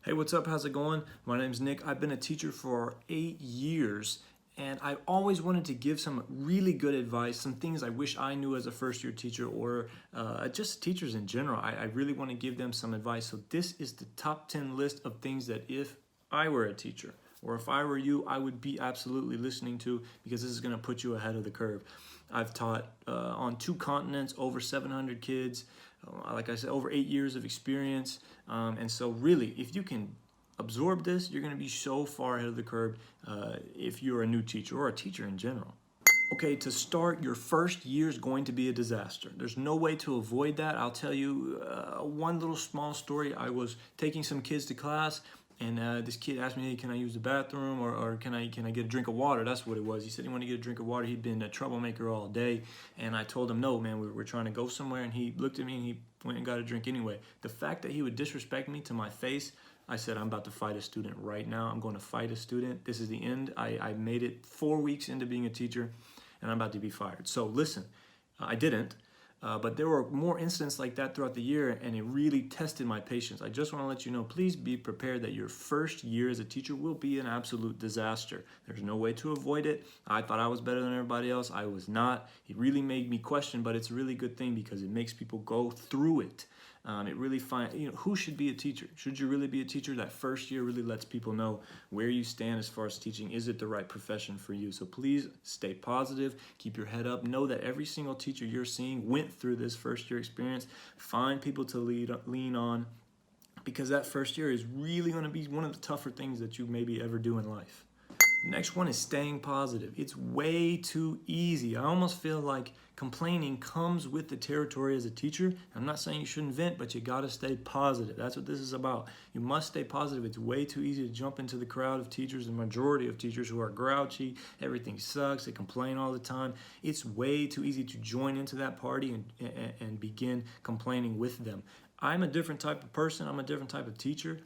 Hey, what's up? How's it going? My name's Nick. I've been a teacher for 8 years, and I always wanted to give some really good advice, some things I wish I knew as a first year teacher or just teachers in general. I really want to give them some advice. So this is the top 10 list of things that if I were a teacher or if I were you, I would be absolutely listening to, because this is going to put you ahead of the curve. I've taught on 2 continents, over 700 kids, like I said, over 8 years of experience. And so really, if you can absorb this, you're going to be so far ahead of the curve if you're a new teacher or a teacher in general. Okay, to start, your first year is going to be a disaster. There's no way to avoid that. I'll tell you one little small story. I was taking some kids to class, and this kid asked me, hey, can I use the bathroom, or can I get a drink of water? That's what it was. He said he wanted to get a drink of water. He'd been a troublemaker all day, and I told him, no, man, we're trying to go somewhere, and he looked at me, and he went and got a drink anyway. The fact that he would disrespect me to my face, I said, I'm about to fight a student right now. I'm going to fight a student. This is the end. I made it 4 weeks into being a teacher, and I'm about to be fired. So listen, I didn't. But there were more incidents like that throughout the year, and it really tested my patience. I just want to let you know, please be prepared that your first year as a teacher will be an absolute disaster. There's no way to avoid it. I thought I was better than everybody else. I was not. It really made me question, but it's a really good thing because it makes people go through it. It really who should be a teacher? Should you really be a teacher? That first year really lets people know where you stand as far as teaching. Is it the right profession for you? So please stay positive, keep your head up. Know that every single teacher you're seeing went through this first year experience. Find people to lean on, because that first year is really going to be one of the tougher things that you maybe ever do in life. Next one is staying positive. It's way too easy. I almost feel like complaining comes with the territory as a teacher. I'm not saying you shouldn't vent, but you gotta stay positive. That's what this is about. You must stay positive. It's way too easy to jump into the crowd of teachers, the majority of teachers who are grouchy, everything sucks, they complain all the time. It's way too easy to join into that party and begin complaining with them. I'm a different type of person. I'm a different type of teacher.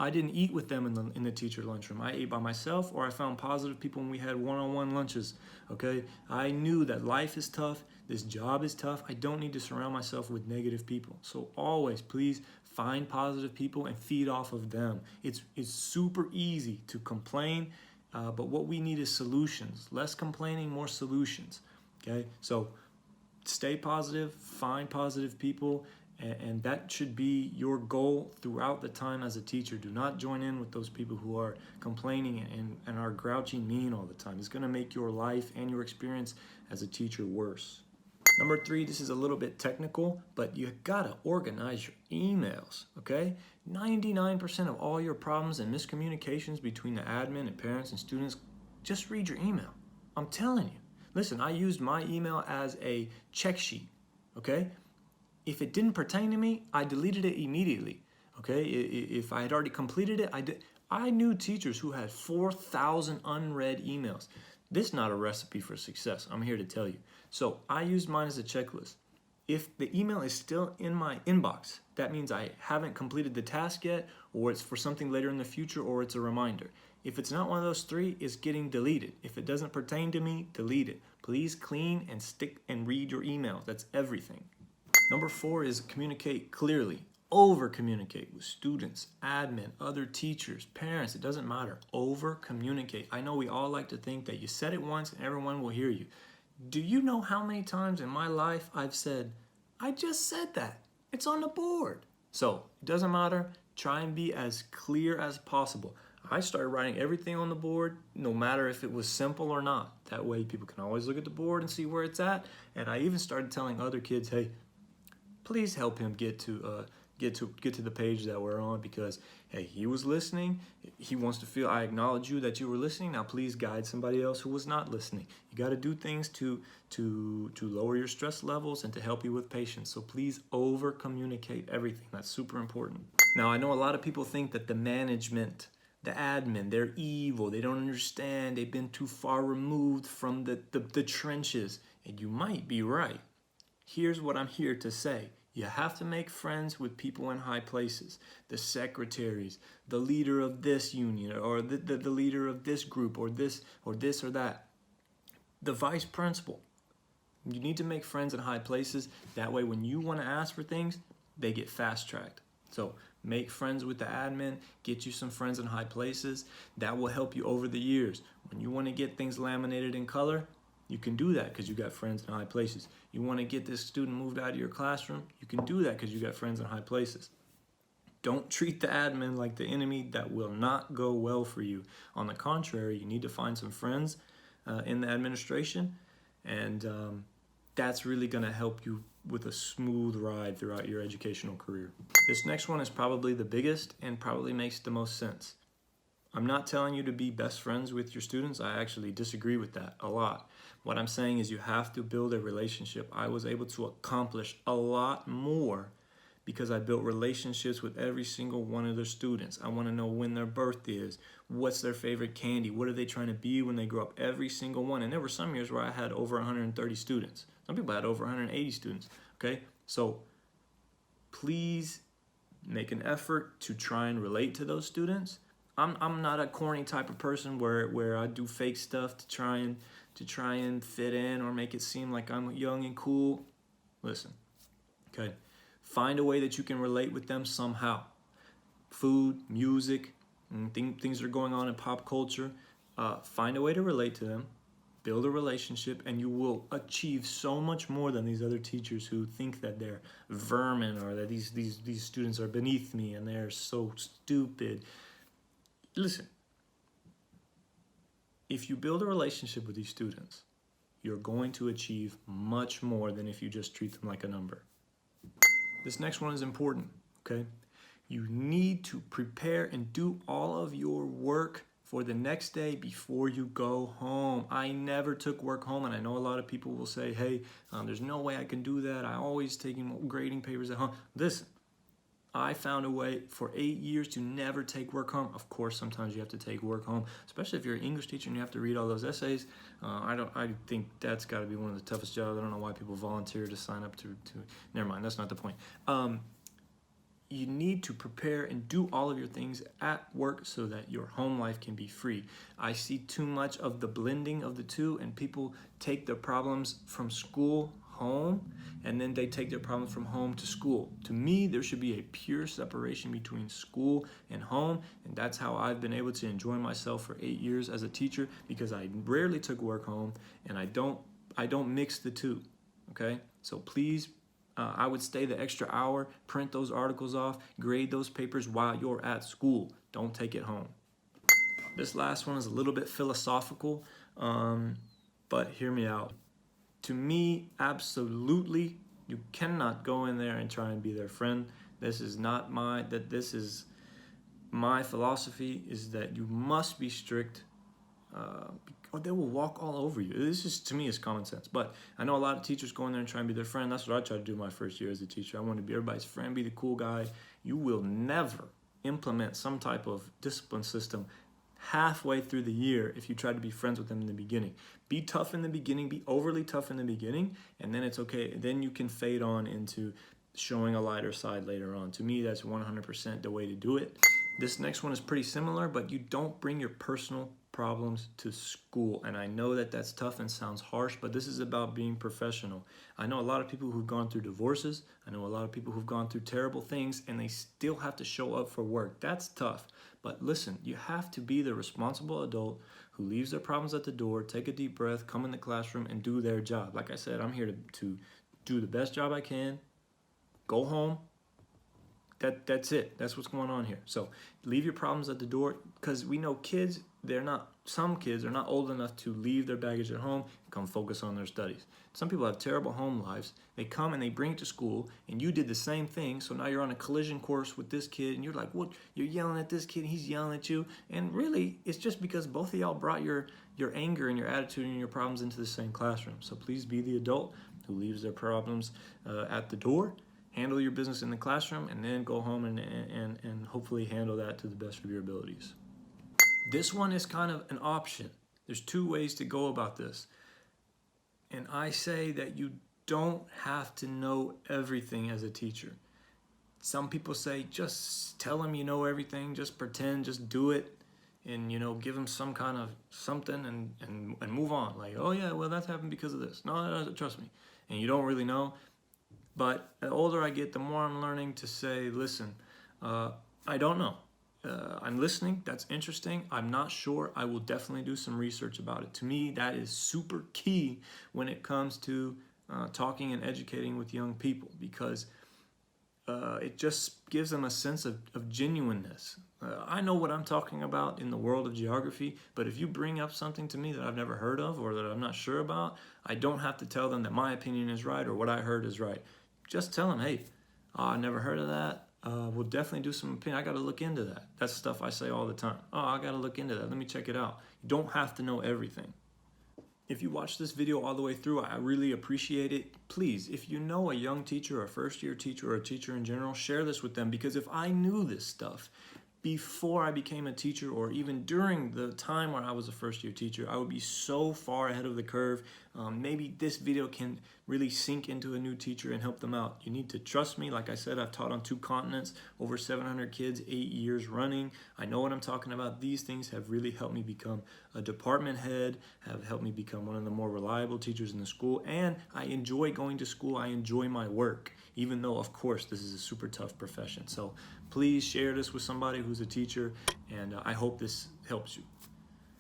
I didn't eat with them in the teacher lunchroom. I ate by myself, or I found positive people when we had one-on-one lunches, okay? I knew that life is tough, this job is tough. I don't need to surround myself with negative people. So always, please find positive people and feed off of them. It's super easy to complain, but what we need is solutions. Less complaining, more solutions, okay? So stay positive, find positive people, and that should be your goal throughout the time as a teacher. Do not join in with those people who are complaining and are grouchy mean all the time. It's going to make your life and your experience as a teacher worse. Number 3, this is a little bit technical, but you gotta organize your emails, okay? 99% of all your problems and miscommunications between the admin and parents and students, just read your email. I'm telling you. Listen, I used my email as a check sheet, okay? If it didn't pertain to me, I deleted it immediately, okay? If I had already completed it, I did. I knew teachers who had 4,000 unread emails. This is not a recipe for success, I'm here to tell you. So I used mine as a checklist. If the email is still in my inbox, that means I haven't completed the task yet, or it's for something later in the future, or it's a reminder. If it's not one of those 3, it's getting deleted. If it doesn't pertain to me, delete it. Please clean and stick and read your emails. That's everything. Number 4 is communicate clearly. Over communicate with students, admin, other teachers, parents. It doesn't matter. Over communicate. I know we all like to think that you said it once and everyone will hear you. Do you know how many times in my life I've said, I just said that. It's on the board. So it doesn't matter. Try and be as clear as possible. I started writing everything on the board, no matter if it was simple or not. That way people can always look at the board and see where it's at. And I even started telling other kids, hey, please help him get to the page that we're on, because hey, he was listening. He wants to feel I acknowledge you that you were listening. Now please guide somebody else who was not listening. You got to do things to lower your stress levels and to help you with patience. So please over communicate everything. That's super important. Now I know a lot of people think that the management, the admin, they're evil. They don't understand. They've been too far removed from the trenches, and you might be right. Here's what I'm here to say. You have to make friends with people in high places. The secretaries, the leader of this union, or the leader of this group, or this or that. The vice principal. You need to make friends in high places. That way when you want to ask for things, they get fast-tracked. So Make friends with the admin, get you some friends in high places. That will help you over the years. When you want to get things laminated in color, you can do that because you got friends in high places. You want to get this student moved out of your classroom, you can do that because you got friends in high places. Don't treat the admin like the enemy. That will not go well for you. On the contrary, you need to find some friends in the administration, and that's really going to help you with a smooth ride throughout your educational career. This next one is probably the biggest and probably makes the most sense. I'm not telling you to be best friends with your students. I actually disagree with that a lot. What I'm saying is you have to build a relationship. I was able to accomplish a lot more because I built relationships with every single one of their students. I want to know when their birthday is, what's their favorite candy, what are they trying to be when they grow up, every single one. And there were some years where I had over 130 students. Some people had over 180 students, okay? So please make an effort to try and relate to those students. I'm not a corny type of person where I do fake stuff to try and fit in or make it seem like I'm young and cool. Listen, okay? Find a way that you can relate with them somehow. Food, music, and things that are going on in pop culture. Find a way to relate to them, build a relationship, and you will achieve so much more than these other teachers who think that they're vermin or that these students are beneath me and they're so stupid. Listen, if you build a relationship with these students, you're going to achieve much more than if you just treat them like a number. This next one is important, okay? You need to prepare and do all of your work for the next day before you go home. I never took work home, and I know a lot of people will say, hey, there's no way I can do that. I always taking grading papers at home. Listen, I found a way for 8 years to never take work home. Of course, sometimes you have to take work home, especially if you're an English teacher and you have to read all those essays. I think that's got to be one of the toughest jobs. I don't know why people volunteer to sign up to never mind, that's not the point. You need to prepare and do all of your things at work so that your home life can be free. I see too much of the blending of the two, and people take their problems from school home, and then they take their problems from home to school. To me, there should be a pure separation between school and home, and that's how I've been able to enjoy myself for 8 years as a teacher, because I rarely took work home, and I don't mix the two, okay? So please, I would stay the extra hour, print those articles off, grade those papers while you're at school. Don't take it home. This last one is a little bit philosophical, but hear me out. To me, absolutely, you cannot go in there and try and be their friend. This is my philosophy, is that you must be strict, or they will walk all over you. This is, to me, is common sense. But I know a lot of teachers go in there and try and be their friend. That's what I tried to do my first year as a teacher. I wanted to be everybody's friend, be the cool guy. You will never implement some type of discipline system halfway through the year if you try to be friends with them in the beginning. Be tough in the beginning, be overly tough in the beginning, and then it's okay. Then you can fade on into showing a lighter side later on. To me, that's 100% the way to do it. This next one is pretty similar, but you don't bring your personal problems to school. And I know that that's tough and sounds harsh, but this is about being professional. I know a lot of people who've gone through divorces. I know a lot of people who've gone through terrible things, and they still have to show up for work. That's tough. But listen, you have to be the responsible adult who leaves their problems at the door, take a deep breath, come in the classroom, and do their job. Like I said, I'm here to do the best job I can, go home. That's it. That's what's going on here. So leave your problems at the door, because we know some kids are not old enough to leave their baggage at home and come focus on their studies. Some people have terrible home lives. They come and they bring it to school, and you did the same thing. So now you're on a collision course with this kid, and you're like, what? You're yelling at this kid, and he's yelling at you. And really, it's just because both of y'all brought your anger and your attitude and your problems into the same classroom. So please be the adult who leaves their problems at the door. Handle your business in the classroom, and then go home and hopefully handle that to the best of your abilities. This one is kind of an option. There's two ways to go about this. And I say that you don't have to know everything as a teacher. Some people say, just tell them you know everything, just pretend, just do it, and give them some kind of something and move on. Like, oh yeah, well that's happened because of this. No, trust me. And you don't really know. But the older I get, the more I'm learning to say, listen, I don't know. I'm listening. That's interesting. I'm not sure. I will definitely do some research about it. To me, that is super key when it comes to talking and educating with young people, because it just gives them a sense of genuineness. I know what I'm talking about in the world of geography, but if you bring up something to me that I've never heard of or that I'm not sure about, I don't have to tell them that my opinion is right or what I heard is right. Just tell them, hey, I never heard of that. We'll definitely do some opinion. I got to look into that. That's stuff I say all the time. Oh, I got to look into that. Let me check it out. You don't have to know everything. If you watch this video all the way through, I really appreciate it. Please, if you know a young teacher, a first-year teacher, or a teacher in general, share this with them, because if I knew this stuff before I became a teacher, or even during the time where I was a first-year teacher, I would be so far ahead of the curve. Maybe this video can really sink into a new teacher and help them out. You need to trust me. Like I said, I've taught on 2 continents, over 700 kids, 8 years running. I know what I'm talking about. These things have really helped me become a department head, have helped me become one of the more reliable teachers in the school, and I enjoy going to school. I enjoy my work, even though, of course, this is a super tough profession. So please share this with somebody who's a teacher, and I hope this helps you.